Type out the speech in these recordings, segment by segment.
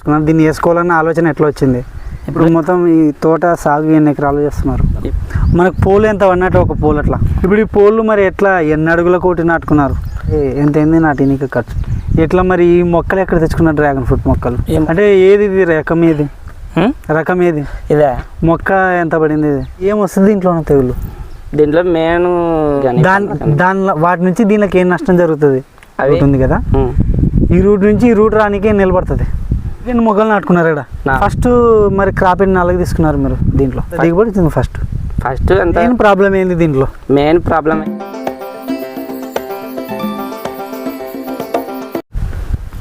నాటుకున్నారు. దీన్ని వేసుకోవాలన్న ఆలోచన ఎట్లా వచ్చింది? ఇప్పుడు మొత్తం ఈ తోట సాగు ఎన్ని ఎకరాలు చేస్తున్నారు? మనకు పోలు ఎంత పడినట్టు ఒక పోలు అట్లా. ఇప్పుడు ఈ పోలు మరి ఎట్లా ఎన్ని అడుగుల కోటి నాటుకున్నారు? ఎంత అయింది నాటినీకి ఖర్చు? ఎట్లా మరి ఈ మొక్కలు ఎక్కడ తెచ్చుకున్నారు? డ్రాగన్ ఫ్రూట్ మొక్కలు అంటే ఏది ఇది రకం ఏది? రకం ఏది ఇదే? మొక్క ఎంత పడింది? ఇది ఏమొస్తుంది దీంట్లో తెగులు? దీంట్లో మెయిన్ దానిలో వాటి నుంచి దీనికి ఏం నష్టం జరుగుతుంది అవుతుంది కదా? ఈ రూట్ నుంచి ఈ రూట్ రానికి నిలబడుతుంది. ఎన్ని మొక్కలు నాటుకున్నారు ఇక్కడ? ఫస్ట్ మరి క్రాప్ ఎన్ని అలాగే తీసుకున్నారు మీరు? దీంట్లో దిగుబడి ఫస్ట్ మెయిన్ ప్రాబ్లం ఏంది దీంట్లో? మెయిన్ ప్రాబ్లం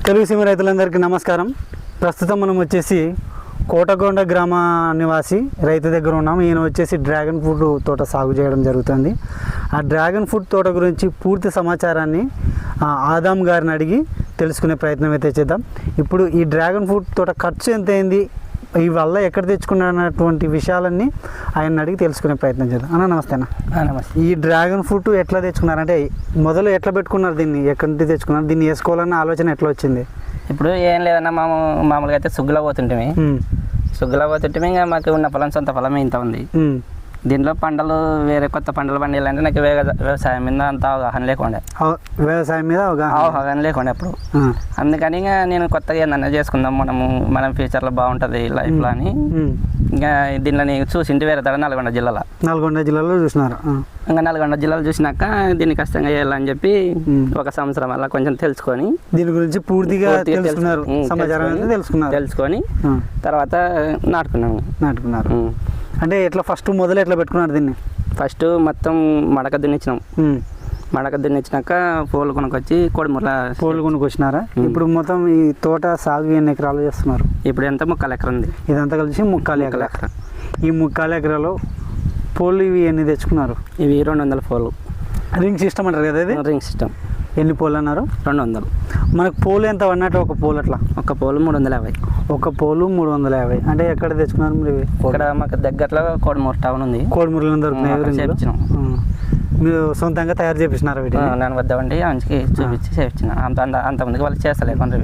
తెలుగు సీమ రైతులందరికీ నమస్కారం. ప్రస్తుతం మనం వచ్చేసి కోటకొండ గ్రామ నివాసి రైతు దగ్గర ఉన్నాం. ఈయన వచ్చేసి డ్రాగన్ ఫ్రూట్ తోట సాగు చేయడం జరుగుతుంది. ఆ డ్రాగన్ ఫ్రూట్ తోట గురించి పూర్తి సమాచారాన్ని ఆదాం గారిని అడిగి తెలుసుకునే ప్రయత్నం అయితే చేద్దాం. ఇప్పుడు ఈ డ్రాగన్ ఫ్రూట్ తోట ఖర్చు ఎంత అయింది, ఈ వల్ల ఎక్కడ తెచ్చుకున్నటువంటి విషయాలన్నీ ఆయన అడిగి తెలుసుకునే ప్రయత్నం చేద్దాం. అన్న నమస్తే. అన్న నమస్తే. ఈ డ్రాగన్ ఫ్రూట్ ఎట్లా తెచ్చుకున్నారంటే మొదలు ఎట్లా పెట్టుకున్నారు? దీన్ని ఎక్కడి నుంచి తెచ్చుకున్నారు? దీన్ని వేసుకోవాలన్న ఆలోచన ఎట్లా వచ్చింది? ఇప్పుడు ఏం లేదన్నా మామూలుగా అయితే సుగ్గులా పోతుంటే ఇంకా మాకు ఉన్న పొలం సొంత పొలమే ఇంత ఉంది. దీంట్లో పంటలు వేరే కొత్త పంటలు పండియాలంటే నాకు వ్యవసాయం మీద అంత అవగాహన లేకుండే. వ్యవసాయం మీద అవగాహన లేకుండే అప్పుడు. అందుకని ఇంకా నేను కొత్తగా ఏందన్నా చేసుకుందాం మనం ఫ్యూచర్లో బాగుంటుంది లైఫ్లో అని ఇంకా దీనిలో నేను చూసింటి వేరే తడ నల్గొండ జిల్లాలో చూసినారు. ఇంకా నల్గొండ జిల్లాలో చూసినాక దీన్ని కష్టంగా చేయాలని చెప్పి ఒక సంవత్సరం అలా కొంచెం తెలుసుకొని దీని గురించి పూర్తిగా తెలుసుకొని తర్వాత నాటుకున్నారు. అంటే ఎట్లా ఫస్ట్ మొదలు ఎట్లా పెట్టుకున్నారు దీన్ని? ఫస్ట్ మొత్తం మడక దున్నిచ్చినాక పోలు కొనుకొచ్చి పోలు కొనుకొచ్చినారా? ఇప్పుడు మొత్తం ఈ తోట సాగు ఎన్ని ఎకరాలు చేస్తున్నారు? ఇప్పుడు ఎంత 3 ఎకరం ఉంది. ఇదంతా కలిసి 3 ఎకరం. ఈ 3 ఎకరాలు పోలు ఇవి ఎన్ని తెచ్చుకున్నారు? ఇవి 200 పోలు. రింగ్ సిస్టమ్ అంటారు కదా? ఇది రింగ్ సిస్టమ్. ఎన్ని పోలు అన్నారు? 200. మనకు పోలు ఎంత పడినట్టు ఒక పోలు అట్లా? ఒక పోలు 350. ఒక పోలు 350. అంటే ఎక్కడ తెచ్చుకున్నారు మీరు? ఇక్కడ మాకు దగ్గరలో కోడమూరు టౌన్ ఉంది. కోడమూరులో దొరుకుతున్నాయి. మీరు సొంతంగా తయారు చేపించినారు వీటిని? నేను వద్దామండి మంచికి చూపించి చేపించిన. అంతమందికి వాళ్ళు చేస్తలేకుండా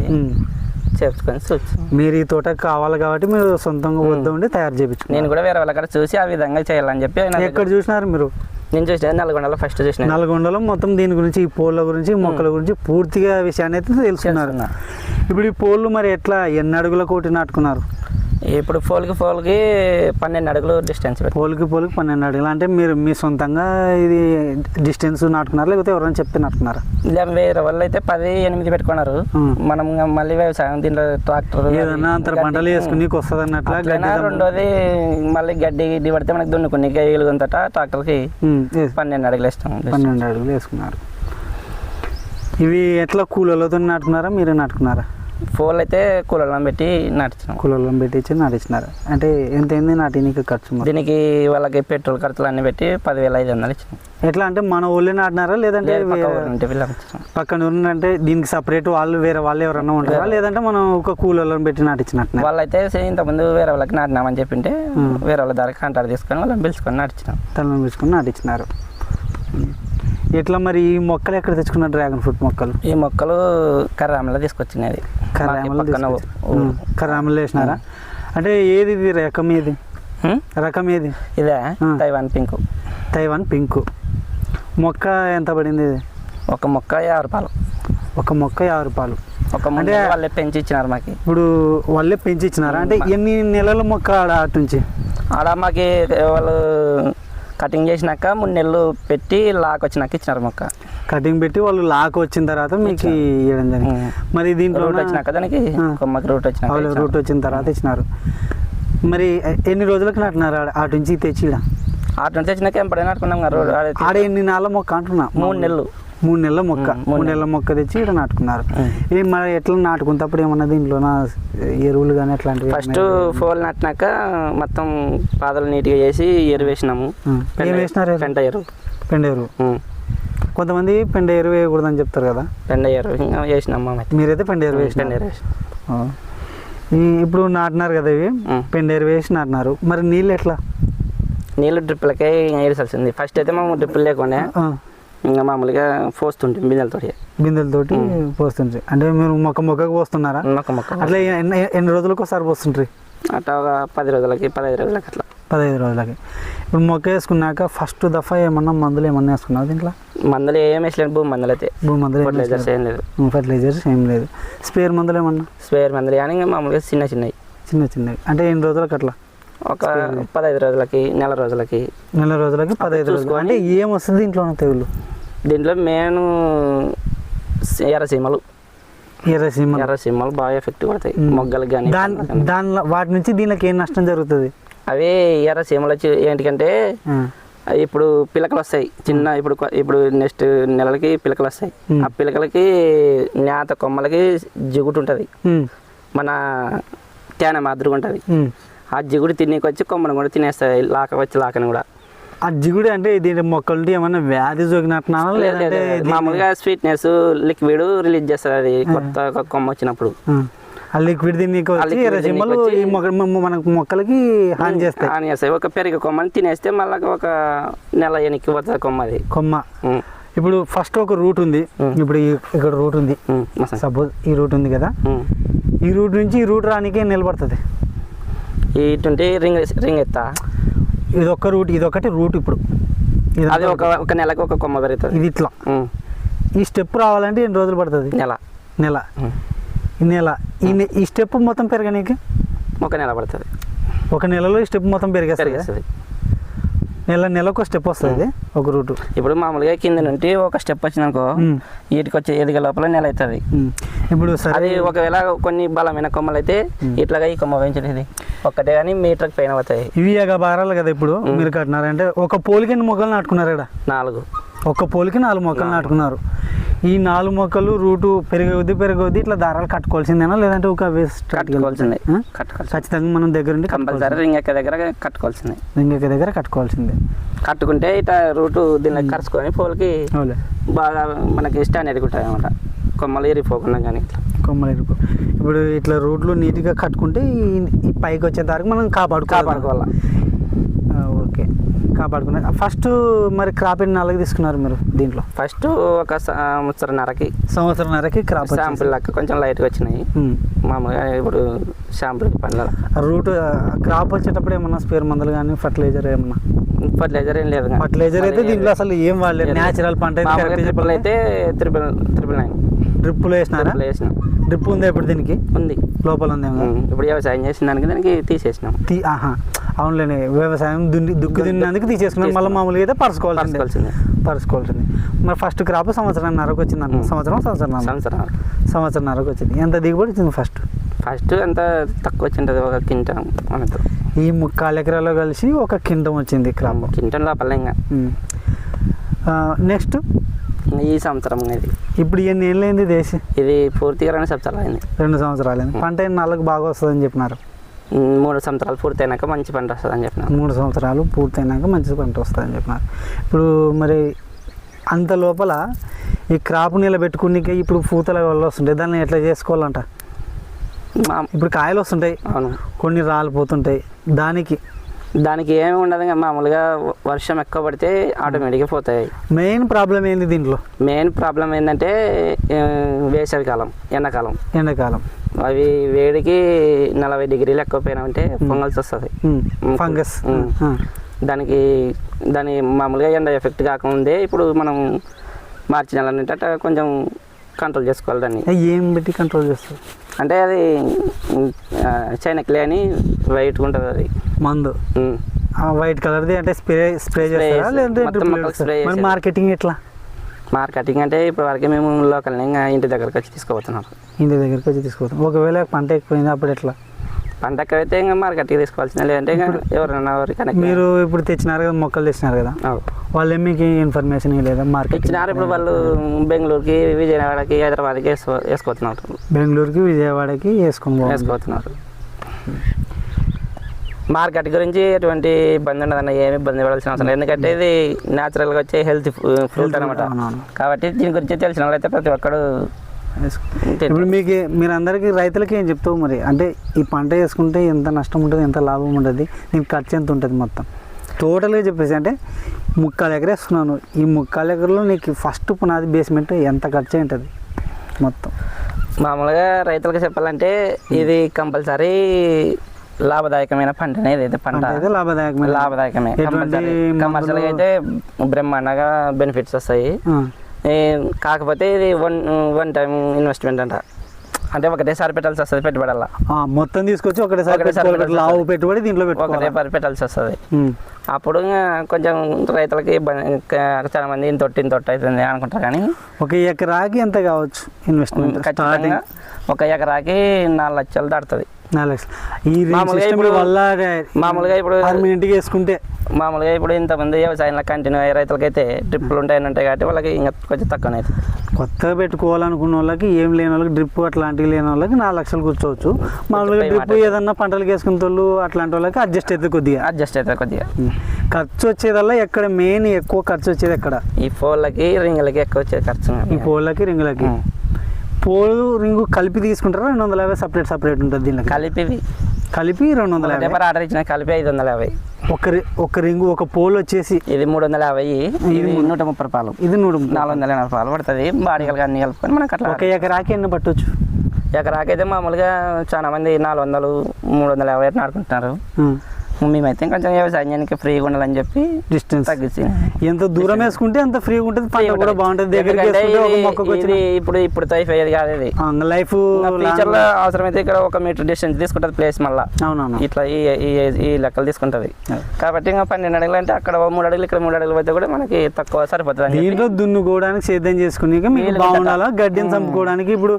చేపించుకొని చూసి మీరు ఈ తోట కావాలి కాబట్టి మీరు సొంతంగా వద్దామండి తయారు చేయించు. నేను కూడా వేరే వాళ్ళ చూసి ఆ విధంగా చేయాలని చెప్పి. ఎక్కడ చూసినారు మీరు? నేను చూసిన నల్గొండలో ఫస్ట్ చూసిన. నల్గొండలో మొత్తం దీని గురించి ఈ పోళ్ళ గురించి మొక్కల గురించి పూర్తిగా విషయాన్ని అయితే తెలుసుకున్నారు. ఇప్పుడు ఈ పోళ్ళు మరి ఎట్లా ఎన్ని అడుగుల కోటి నాటుకున్నారు? ఇప్పుడు పోల్కి 12 అడుగులు డిస్టెన్స్. పోల్కి 12 అడుగులు. అంటే మీరు మీ సొంతంగా ఇది డిస్టెన్స్ నాటుకున్నారు లేకపోతే ఎవరైనా చెప్పి నాటుకున్నారా? వేరే వాళ్ళు అయితే 10-8 పెట్టుకున్నారు. మనం మళ్ళీ వ్యవసాయం దీంట్లో ట్రాక్టర్ ఏదన్నా అంత పంటలు వేసుకుని వస్తుంది అన్నట్ల. రెండోది మళ్ళీ గడ్డి పడితే మనకి దున్నుకుని గేలుగుంతట ట్రాక్టర్కి 12 అడుగులు వేస్తాం. 12 అడుగులు వేసుకున్నారు. ఇవి ఎట్లా కూలీలతో నాటుకున్నారా మీరే నాటుకున్నారా? పోల్ అయితే కూలర్లను పెట్టి నాటించినారు. అంటే ఎంత అయింది నాటినీకి ఖర్చు? దీనికి వాళ్ళకి పెట్రోల్ ఖర్చులు అన్ని పెట్టి 10,500 ఇచ్చినాం. ఎట్లా అంటే మన ఊళ్ళో నాటినారా లేదంటే పక్కన అంటే దీనికి సపరేట్ వాళ్ళు వేరే వాళ్ళు ఎవరన్నా ఉంటారా లేదంటే మనం ఒక కూలర్లను పెట్టి నాటించినట్టు? వాళ్ళైతే ఇంతకుముందు వేరే వాళ్ళకి నాటినామని చెప్పింటే వేరే వాళ్ళ ద్వారా కాంటాక్ట్ తీసుకొని వాళ్ళని పిలుచుకొని నాటించినారు. ఎట్లా మరి ఈ మొక్కలు ఎక్కడ తెచ్చుకున్నారు? డ్రాగన్ ఫ్రూట్ మొక్కలు ఈ మొక్కలు కర్రామలో తీసుకొచ్చినది. కర్రామలో వేసినారా? అంటే ఏది ఇది రకం ఏది? ఇదే తైవాన్ పింక్. మొక్క ఎంత పడింది? ఇది ఒక మొక్క 50 రూపాయలు. ఒక మొక్క 50 రూపాయలు. అంటే వాళ్ళే పెంచి ఇచ్చినారు మాకు. ఇప్పుడు వాళ్ళే పెంచి ఇచ్చినారా? అంటే ఎన్ని నెలల మొక్క అటు నుంచి మాకి వాళ్ళు కటింగ్ చేసినాక 3 నెలలు పెట్టి లాక్ వచ్చినాక ఇచ్చినారు మొక్క. కటింగ్ పెట్టి వాళ్ళు లాక్ వచ్చిన తర్వాత మీకు ఇవ్వడం జరిగింది. మరి దీంట్లో రూట్ వచ్చినాక దానికి కొమ్మకి రూట్ వచ్చిన తర్వాత ఇచ్చినారు. మరి ఎన్ని రోజులకు నాటినారు అటు నుంచి తెచ్చి? అటు నుంచి తెచ్చినాక ఎంపడే నాటుకున్నాం. ఆడ ఎన్ని నెలల మొక్క అంటున్నా? 3 నెలలు. 3 నెలల మొక్క. 3 నెలల మొక్క తెచ్చి ఇక్కడ నాటుకున్నారు. మరి ఎట్లా నాటుకున్నప్పుడు ఏమన్నా దీంట్లో ఎరువులు కానీ అట్లాంటివి? ఫస్ట్ పోల్ నాటినాక మొత్తం పాదలు నీట్గా చేసి ఎరువు వేసినాము. పెంట ఎరువు. కొంతమంది పెండ ఎరువు వేయకూడదని చెప్తారు కదా? పెండ ఎరువు వేసినాము. మీరైతే పెండ ఎరువు వేసినారు. ఇప్పుడు నాటినారు కదా ఇవి పెండ ఎరువు వేసి నాటినారు. మరి నీళ్ళు ఎట్లా? నీళ్ళు డ్రిప్పులకే వేసాల్సింది. ఫస్ట్ అయితే మేము డ్రిప్పులు లేకుండా ఇంకా మామూలుగా పోస్తుంటాం బిందెలతోటి పోస్తుంటారు. అంటే మీరు మొక్కకు పోస్తున్నారా? మొక్క అట్లా ఎన్ని రోజులకు ఒకసారి పోస్తుంటారు? అట్లా ఒక 10 రోజులకి 15 రోజులకి అట్లా. 15 రోజులకి. ఇప్పుడు మొక్క వేసుకున్నాక ఫస్ట్ దఫా ఏమన్నా మందులు ఏమన్నా వేసుకున్నావు దీంట్లో? మందులు ఏం వేసలేదు, భూమి మందులు అయితే. భూమి మందులు ఫర్టిలైజర్స్ ఏం లేదు. ఫర్టిలైజర్స్ ఏం లేదు. స్పేర్ మందులు ఏమన్నా? స్పేర్ మందులు కానీ ఇంకా మామూలుగా చిన్నవి. అంటే ఎన్ని రోజులకి అట్లా? ఒక 15 రోజులకి, నెల రోజులకి. 15 రోజులు. అంటే ఏం వస్తుంది దీంట్లో తెగులు? దీంట్లో మెయిన్ ఎర్రసీమలు బాగా ఎఫెక్ట్ పడతాయి మొగ్గలకు కానీ. దానిలో వాటి నుంచి దీనికి ఏం నష్టం జరుగుతుంది? అవే ఎర్రసీమలు వచ్చి ఏంటికంటే ఇప్పుడు పిలకలు వస్తాయి చిన్న. ఇప్పుడు నెక్స్ట్ నెలలకి పిలకలు వస్తాయి. ఆ పిలకలకి నేత కొమ్మలకి జిగుటు ఉంటుంది, మన తేనె మాదిరిగా ఉంటుంది. ఆ జిగుడు తినేకి వచ్చి కొమ్మను కూడా తినేస్తాయి, లాకని కూడా. ఆ జిగుడు అంటే దీని మొక్కలు ఏమన్నా వ్యాధి సోకినట్టున్నా? లేదంటే మామూలుగా స్వీట్నెస్ లిక్విడ్ రిలీజ్ చేస్తుంది అది కొత్త కొమ్మ వచ్చినప్పుడు. ఆ లిక్విడ్ తినేకి మన మొక్కలకి హాని చేస్తాయి. ఒక పెరిగి కొమ్మని తినేస్తే మళ్ళీ ఒక నెల ఎనికి పోతుంది కొమ్మ. ఇప్పుడు ఫస్ట్ ఒక రూట్ ఉంది, ఇప్పుడు ఇక్కడ రూట్ ఉంది సపోజ్, ఈ రూట్ ఉంది కదా, ఈ రూట్ నుంచి ఈ రూట్ రానికే నిలబడుతుంది. ఇటుంటే రింగ్ ఎత్తా ఇదొక్క రూట్, ఇదొకటి రూట్. ఇప్పుడు అది ఒక నెలకు ఒక కొమ్మ పెరుగుతుంది. ఇది ఇట్లా ఈ స్టెప్ రావాలంటే ఎన్ని రోజులు పడుతుంది? ఈ స్టెప్ మొత్తం పెరగనీకి ఒక నెల పడుతుంది. ఒక నెలలో ఈ స్టెప్ మొత్తం పెరిగేస్తుంది. నెలకు స్టెప్ వస్తుంది ఒక రూట్. ఇప్పుడు మామూలుగా కింద నుండి ఒక స్టెప్ వచ్చిందనుకో, వీటికి వచ్చే ఎదిగే లోపల నెల అవుతుంది. ఇప్పుడు అది ఒకవేళ కొన్ని బలమైన కొమ్మలు అయితే ఇట్లాగా ఈ కొమ్మ పెంచలేదు ఒక్కటే కానీ మీటర్కి పైన అవుతాయి. ఇవి బారాలు కదా ఇప్పుడు మీరు కట్టినారంటే ఒక పోలికి ఎన్ని మొక్కలు నాటుకున్నారు ఇక్కడ? 4. ఒక్క పోలికి 4 మొక్కలు నాటుకున్నారు. ఈ 4 మొక్కలు రూటు పెరిగొద్ది ఇట్లా దారాలు కట్టుకోవాల్సిందేనా, లేదంటే ఒక కట్టుకోవాల్సిందే? ఖచ్చితంగా మనం దగ్గర నుండి కంపల్సరీ రింగ్ దగ్గర కట్టుకోవాల్సిందే. కట్టుకుంటే ఇట్లా రూటు దీన్ని కరుచుకొని పోలికి బాగా మనకి స్టాండ్ ఎదుగుంటాయి అన్నమాట, కొమ్మలు ఎరిగిపోకుండా. కానీ ఇప్పుడు ఇట్లా రూట్లు నీట్గా కట్టుకుంటే ఈ పైకి వచ్చే దానికి మనం కాపాడుకోవాలి. ఓకే, కాపాడుకున్నారు. ఫస్ట్ మరి క్రాప్ ఎన్ని నెలలకు తీసుకున్నారు మీరు దీంట్లో? ఫస్ట్ ఒక సంవత్సరంన్నరకి క్రాప్ శాంపుల్ లెక్క కొంచెం లైట్గా వచ్చినాయి. మామూలుగా ఇప్పుడు శాంపుల్ పండ్ల రూట్ క్రాప్ వచ్చేటప్పుడు ఏమన్నా స్పేర్ మందులు కానీ ఫర్టిలైజర్ ఏమన్నా? ఫర్టిలైజర్ ఏం లేదు. ఫర్టిలైజర్ అయితే దీంట్లో అసలు ఏం వాడలేదు, న్యాచురల్ పంట అయితే 999 డ్రిప్పులు వేసినారా? డ్రిప్ ఉందా ఇప్పుడు దీనికి? ఉంది, లోపల ఉంది. ఇప్పుడు వ్యవసాయం చేసిన దానికి దానికి తీసేసినాం. అవునులేండి, వ్యవసాయం దుక్కు తిన్నందుకు తీసేసుకున్నాం. మళ్ళీ మామూలుగా అయితే పరుచుకోవాల్సింది. మరి ఫస్ట్ క్రాప్ సంవత్సరంన్నరకు వచ్చింది అన్న. సంవత్సరంన్నరకు వచ్చింది. ఎంత దిగుబడి వచ్చింది ఫస్ట్ ఎంత తక్కువ వచ్చింది? ఒక క్వింటల్. ఈ 3/4 ఎకరాల్లో కలిసి ఒక క్వింటల్ వచ్చింది క్రాప్. క్వింటల్ లోపల. ఇంకా నెక్స్ట్ ఈ సంవత్సరం ఇది. ఇప్పుడు ఎన్ని ఏళ్ళు అయింది దేశీ? ఇది పూర్తిగా 2 సంవత్సరాలు అయింది. 2 సంవత్సరాలు అయింది. పంట నెలకు బాగా వస్తుందని చెప్పినారు. 3 సంవత్సరాలు పూర్తయినాక మంచి పంట వస్తుందని చెప్పినారు. 3 సంవత్సరాలు పూర్తయినాక మంచి పంట వస్తుందని చెప్పినారు. ఇప్పుడు మరి అంత లోపల ఈ క్రాప్ నిలబెట్టుకునే ఇప్పుడు పూతల వల్ల వస్తుంటాయి, దాన్ని ఎట్లా చేసుకోవాలంట? ఇప్పుడు కాయలు వస్తుంటాయి, కొన్ని రాలిపోతుంటాయి, దానికి ఏమి ఉండదు. మామూలుగా వర్షం ఎక్కువ పడితే ఆటోమేటిక్గా పోతాయి. మెయిన్ ప్రాబ్లం ఏంది దీంట్లో? మెయిన్ ప్రాబ్లం ఏంటంటే వేసవి కాలం, ఎండాకాలం. అవి వేడికి 40 డిగ్రీలు ఎక్కువ పోయినామంటే పొంగల్స్ వస్తుంది, ఫంగస్. దాని మామూలుగా ఎండ ఎఫెక్ట్ కాకముందే ఇప్పుడు మనం మార్చి నెల నుండి అట్లా కొంచెం కంట్రోల్ చేసుకోవాలి. దాన్ని ఏం పెట్టి కంట్రోల్ చేస్తారు అంటే అది చైనక్లే అని వైట్గా ఉంటుంది అది మందు, వైట్ కలర్ది. అంటే స్ప్రే చేస్తారా లేదంటే మార్కెటింగ్ ఎట్లా? మార్కెటింగ్ అంటే ఇప్పుడు వరకే మేము లోకల్ని ఇంకా ఇంటి దగ్గరకు వచ్చి తీసుకుపోతున్నాం. ఒకవేళ పంట ఎక్కువైంది అప్పుడు ఎట్లా? పంట ఎక్కువైతే ఇంకా మార్కెట్కి తీసుకోవాల్సిందే, లేదంటే ఇంకా ఎవరైనా మీరు ఇప్పుడు తెచ్చినారు కదా, మొక్కలు తెచ్చినారు కదా, వాళ్ళు మీకు ఇన్ఫర్మేషన్ లేదా? మార్కెట్ ఇచ్చినారు. ఇప్పుడు వాళ్ళు బెంగళూరుకి, విజయవాడకి, హైదరాబాద్కి వేసుకోతున్నారు. బెంగళూరుకి, విజయవాడకి వేసుకోతున్నారు. మార్కెట్ గురించి ఎటువంటి ఇబ్బంది ఉండదన్న, ఏమి ఇబ్బంది పడాల్సిన అవసరం లేదు. ఎందుకంటే ఇది న్యాచురల్గా వచ్చే హెల్తీ ఫ్రూట్ అనమాట. కాబట్టి దీని గురించి తెలిసిన వాళ్ళైతే ప్రతి ఒక్కడు. ఇప్పుడు మీరు అందరికీ రైతులకి ఏం చెప్తావు మరి? అంటే ఈ పంట వేసుకుంటే ఎంత నష్టం ఉంటుంది, ఎంత లాభం ఉంటుంది, దీనికి ఖర్చు ఎంత ఉంటుంది మొత్తం టోటల్గా చెప్పేసి అంటే 3/4 ఎకరం వేసుకున్నాను. ఈ 3/4 ఎకరంలో నీకు ఫస్ట్ పునాది బేస్మెంట్ ఎంత ఖర్చు ఉంటుంది మొత్తం? మామూలుగా రైతులకు చెప్పాలంటే ఇది కంపల్సరీ లాభదాయకమైన పంట అనేది అయితే పంట అయితే లాభదాయకమే. కమర్షియల్గా అయితే బ్రహ్మాండంగా బెనిఫిట్స్ వస్తాయి. కాకపోతే ఇది వన్ టైం ఇన్వెస్ట్మెంట్ అంట, అంటే ఒకటేసారి పెట్టాల్సి వస్తుంది. పెట్టుబడల్లా మొత్తం తీసుకొచ్చి ఒకటేసారి లావు పెట్టుబడి దీంట్లో ఒకటేసారి పెట్టాల్సి వస్తుంది. అప్పుడు కొంచెం రైతులకి చాలా మంది ఇంత అవుతుంది అనుకుంటారు. కానీ 1 ఎకరాకి ఎంత కావచ్చు ఇన్వెస్ట్మెంట్? ఖచ్చితంగా 1 ఎకరాకి 4 లక్షలు దాటుతుంది. 4 లక్షలు. ఈ మామూలుగా ఇప్పుడు ఇంటికి వేసుకుంటే మామూలుగా ఇప్పుడు ఇంతమంది వ్యవసాయంలో కంటిన్యూ అయ్యే రైతులకైతే డ్రిప్పులు ఉంటాయి కాబట్టి వాళ్ళకి ఇంకా కొంచెం తక్కువ అవుతుంది. కొత్తగా పెట్టుకోవాలనుకున్న వాళ్ళకి, ఏం లేని వాళ్ళకి, డ్రిప్ అట్లాంటివి లేని వాళ్ళకి 4 లక్షలు కూర్చోవచ్చు. మామూలుగా డ్రిప్ ఏదన్నా పంటలకు వేసుకునే వాళ్ళు అట్లాంటి వాళ్ళకి అడ్జస్ట్ అవుతుంది కొద్దిగా. ఖర్చు వచ్చేదల్లా ఎక్కడ మెయిన్ ఎక్కువ ఖర్చు వచ్చేది ఎక్కడ? ఈ పోళ్ళకి రింగులకి ఎక్కువ వచ్చేది ఖర్చు. ఈ పోళ్ళకి రింగులకి. పోలు రింగు కలిపి తీసుకుంటారా? 250 సపరేట్ ఉంటుంది దీనికి. కలిపి 250 ఆర్డర్ ఇచ్చిన కలిపి 550. ఒక రింగు ఒక పోల్ వచ్చేసి ఇది 350, ఇది 130 రూపాయలు, ఇది 480 రూపాయలు పడుతుంది. బాడీలు అన్ని కలుపుకొని మనకు అట్లా. 1 ఎకరాకి ఎన్ని పట్టవచ్చు? ఎకరాకైతే మామూలుగా చాలా మంది 400, 350 ఆడుకుంటున్నారు. మేమైతే కొంచెం వ్యవసాయానికి ఫ్రీగా ఉండాలని చెప్పి డిస్టెన్స్ తగ్గించి ఎంత దూరం వేసుకుంటే అంత ఫ్రీగా ఉంటుంది, పంట కూడా బాగుంటుంది. ఇప్పుడు తైఫ్ అయ్యేది కాదు, ఇది లైఫ్ ఫ్యూచర్ లో అవసరమైతే ఇక్కడ 1 మీటర్ డిస్టెన్స్ తీసుకుంటుంది ప్లేస్. మళ్ళీ అవునవును ఇట్లా ఈ లెక్కలు తీసుకుంటది. కాబట్టి ఇంకా 12 అడుగులు అంటే అక్కడ 3 అడుగులు ఇక్కడ 3 అడుగులు అయితే కూడా మనకి తక్కువ సరిపోతుంది. దీంట్లో దున్నుకోవడానికి సేద్యం చేసుకుని మీకు బాగుండాలా, గడ్డిని చంపుకోవడానికి ఇప్పుడు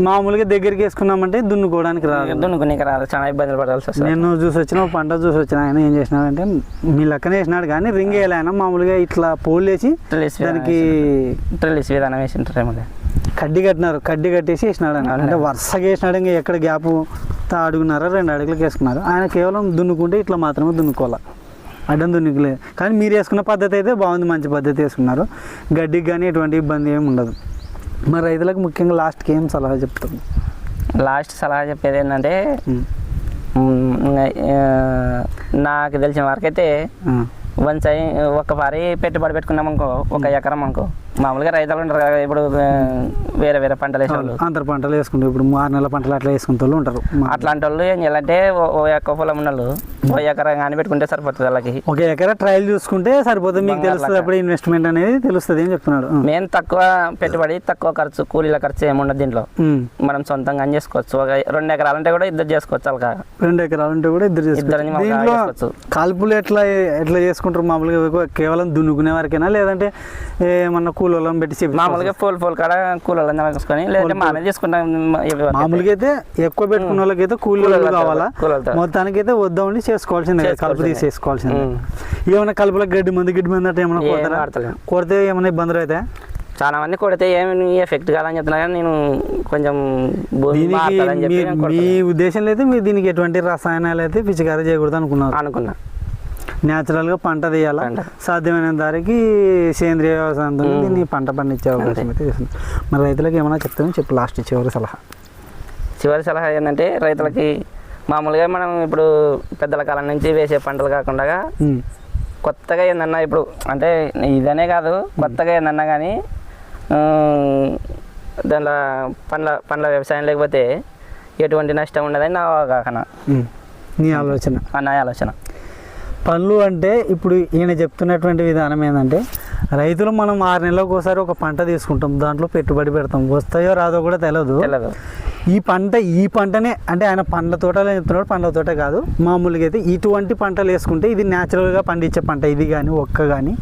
మామూలుగా దగ్గరికి వేసుకున్నామంటే దున్నుకోవడానికి రాదు, చాలా ఇబ్బందులు పడాల్సి వస్తుంది. నేను చూసి వచ్చిన పంట చూసి వచ్చిన ఆయన ఏం చేసినాడంటే మీ లెక్కన వేసినాడు కానీ రింగ్ వేయాలి ఆయన. మామూలుగా ఇట్లా పోల్ వేసి దానికి ట్రెల్లిస్ విధానం వేసింటారేమో, కడ్డీ కట్టేసి వేసినాడు అన్న. అంటే వరుసగా వేసినాడు, ఇంకా ఎక్కడ గ్యాప్ అడుగున్నారా 2 అడుగులకు వేసుకున్నారు. ఆయన కేవలం దున్నుకుంటే ఇట్లా మాత్రమే దున్నుకోవాలి, అడ్డం దున్నుకోలేదు. కానీ మీరు వేసుకున్న పద్ధతి అయితే బాగుంది, మంచి పద్ధతి వేసుకున్నారు. గడ్డికి కానీ ఎటువంటి ఇబ్బంది ఏమి ఉండదు. మరి రైతులకు ముఖ్యంగా లాస్ట్కి ఏం సలహా చెప్తుంది? లాస్ట్ సలహా చెప్పేది ఏంటంటే నాకు తెలిసిన వరకైతే ఒకసారి పెట్టుబడి పెట్టుకున్నాం అనుకో, 1 ఎకరం అనుకో, మామూలుగా రైతులు ఉంటారు కదా ఇప్పుడు వేరే పంటలు వేసేవాళ్ళు, అంతర పంటలు వేసుకుంటారు. ఇప్పుడు 6 నెలల పంటలు అట్లా వేసుకునే వాళ్ళు ఉంటారు. అట్లాంటి వాళ్ళు ఏం చేయాలంటే 1 ఎకర పొలం ఉన్నోళ్ళు 1 ఎకరం కానీ పెట్టుకుంటే సరిపోతుంది. వాళ్ళకి 1 ఎకరా ట్రయల్ చూసుకుంటే సరిపోతుంది, మీకు తెలుస్తుంది అప్పుడు ఇన్వెస్ట్మెంట్ అనేది తెలుస్తుంది అని చెప్తున్నాడు. మేము తక్కువ పెట్టుబడి, తక్కువ ఖర్చు, కూలీల ఖర్చు ఏముండదు దీంట్లో. మనం సొంతంగా చేసుకోవచ్చు. 2 ఎకరాలు అంటే కూడా ఇద్దరు చేసుకోవచ్చు. అలా 2 ఎకరాలు అంటే కూడా ఇద్దరు చేసుకోవచ్చు. కాల్పులు ఎట్లా చేసుకుంటారు మామూలుగా? కేవలం దున్నుకునే వరకేనా, లేదంటే ఏమన్నా కూలోళ్ళని పెట్టి చెప్పి? మామూలుగా ఫోల్ కాడ కూలోళ్ళని తీసుకొని, లేదంటే మామే తీసుకుంటాం. మామూలుగా అయితే ఎక్కువ పెట్టుకున్న వాళ్ళకి అయితే కూలీలు కావాలా, మొత్తానికి అయితే వద్దామండి చేసుకోవాల్సిందే, కలుపు తీసేసుకోవాల్సిందే. ఏమైనా కలుపులో గడ్డి మంది అంటే ఏమైనా కొడితే ఏమైనా ఇబ్బందులు అయితే? చాలా మంది కొడితే ఏమి ఎఫెక్ట్ కాదని చెప్తున్నా, కానీ నేను కొంచెం మీ ఉద్దేశంలో అయితే మీరు దీనికి ఎటువంటి రసాయనాలు అయితే పిచికారీ చేయకూడదు అనుకున్నా. న్యాచురల్గా పంట తీయాలా, సాధ్యమైన దారికి సేంద్రియ వ్యవసాయంతో దీన్ని పంట పండించే అవకాశం అయితే చేస్తుంది. మరి రైతులకు ఏమైనా చెప్తామని చెప్పు లాస్ట్ చివరి సలహా ఏంటంటే రైతులకి మామూలుగా మనం ఇప్పుడు పెద్దల కాలం నుంచి వేసే పంటలు కాకుండా కొత్తగా ఏందన్నా ఇప్పుడు అంటే ఇదనే కాదు, కొత్తగా ఏందన్నా కానీ దాంట్లో పండ్ల వ్యవసాయం లేకపోతే ఎటువంటి నష్టం ఉండదని నా అవగాహన, నా ఆలోచన. పళ్ళు అంటే ఇప్పుడు ఈయన చెప్తున్నటువంటి విధానం ఏంటంటే రైతులు మనం 6 నెలలకు ఒకసారి ఒక పంట తీసుకుంటాం, దాంట్లో పెట్టుబడి పెడతాం, వస్తాయో రాదో కూడా తెలియదు. ఈ పంటనే అంటే ఆయన పండ్ల తోటలో చెప్తున్నాడు, పండ్ల తోట కాదు మామూలుగా అయితే ఇటువంటి పంటలు వేసుకుంటే ఇది న్యాచురల్గా పండించే పంట, ఇది కానీ కానీ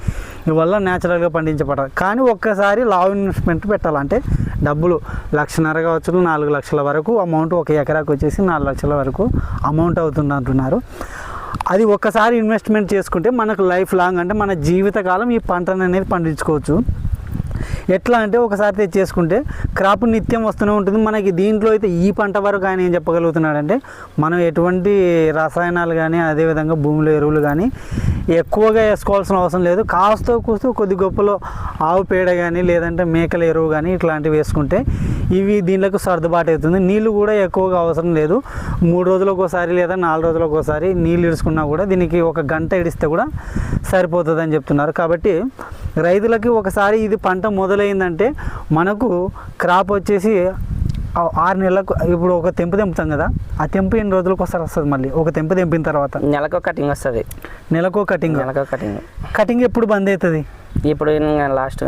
ఇవల్ల న్యాచురల్గా పండించే పంట. కానీ ఒక్కసారి లావ్ ఇన్వెస్ట్మెంట్ పెట్టాలంటే డబ్బులు 1.5 కావచ్చు, 4 లక్షల వరకు అమౌంట్, 1 ఎకరాకు వచ్చేసి 4 లక్షల వరకు అమౌంట్ అవుతుంది అంటున్నారు. అది ఒక్కసారి ఇన్వెస్ట్మెంట్ చేసుకుంటే మనకు లైఫ్ లాంగ్ అంటే మన జీవితకాలం ఈ పంటను అనేది పండించుకోవచ్చు. ఎట్లా అంటే ఒకసారి తెచ్చేసుకుంటే క్రాప్ నిత్యం వస్తూనే ఉంటుంది. మనకి దీంట్లో అయితే ఈ పంట వరకు ఆయన ఏం చెప్పగలుగుతున్నాడంటే మనం ఎటువంటి రసాయనాలు కానీ అదేవిధంగా భూమిలో ఎరువులు కానీ ఎక్కువగా వేసుకోవాల్సిన అవసరం లేదు. కాస్తో కూస్తూ కొద్ది గొప్పలో ఆవు పేడ కానీ లేదంటే మేకల ఎరువు కానీ ఇట్లాంటివి వేసుకుంటే ఇవి దీనికి సర్దుబాటు అవుతుంది. నీళ్ళు కూడా ఎక్కువగా అవసరం లేదు. 3 రోజులకు ఒకసారి లేదా 4 రోజులకు ఒకసారి నీళ్ళు ఇడుచుకున్నా కూడా దీనికి 1 గంట ఇడిస్తే కూడా సరిపోతుంది అని చెప్తున్నారు. కాబట్టి రైతులకి ఒకసారి ఇది పంట మొదలైందంటే మనకు క్రాప్ వచ్చేసి 6 నెలలకు ఇప్పుడు ఒక తెంపు తెంపుతాం కదా, ఆ తెంపు ఎన్ని రోజులకు ఒకసారి వస్తుంది. మళ్ళీ ఒక తెంపు తెంపిన తర్వాత నెలకు కటింగ్ వస్తుంది. నెలకు కటింగ్. కటింగ్ ఎప్పుడు బంద్ అవుతుంది? ఇప్పుడు లాస్ట్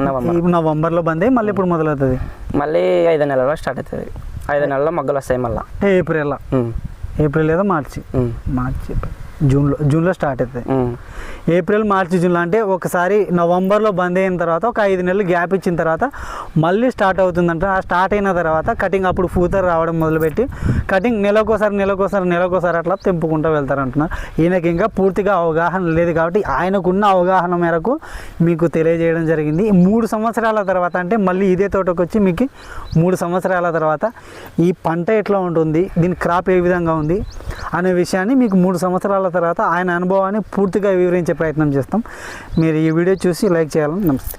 నవంబర్లో బంద్ అయ్యి మళ్ళీ ఎప్పుడు మొదలవుతుంది? మళ్ళీ 5 నెలల్లో స్టార్ట్ అవుతుంది. 5 నెలల్లో మొగ్గలు వస్తాయి మళ్ళీ. ఏప్రిల్ లేదా మార్చి జూన్లో స్టార్ట్ అవుతుంది. ఏప్రిల్ మార్చి జూన్లో అంటే ఒకసారి నవంబర్లో బంద్ అయిన తర్వాత ఒక 5 నెలలు గ్యాప్ ఇచ్చిన తర్వాత మళ్ళీ స్టార్ట్ అవుతుందంట. ఆ స్టార్ట్ అయిన తర్వాత కటింగ్ అప్పుడు పూతరు రావడం మొదలుపెట్టి కటింగ్ నెలకోసారి అట్లా తెంపుకుంటూ వెళ్తారంటున్నారు. ఈయనకి ఇంకా పూర్తిగా అవగాహన లేదు కాబట్టి ఆయనకున్న అవగాహన మేరకు మీకు తెలియజేయడం జరిగింది. 3 సంవత్సరాల తర్వాత అంటే మళ్ళీ ఇదే తోటకు వచ్చి మీకు 3 సంవత్సరాల తర్వాత ఈ పంట ఎట్లా ఉంటుంది, దీని క్రాప్ ఏ విధంగా ఉంది అనే విషయాన్ని మీకు 3 సంవత్సరాల తర్వాత ఆయన అనుభవాన్ని పూర్తిగా వివరించే ప్రయత్నం చేస్తాం. మీరు ఈ వీడియో చూసి లైక్ చేయాలని నమస్తే.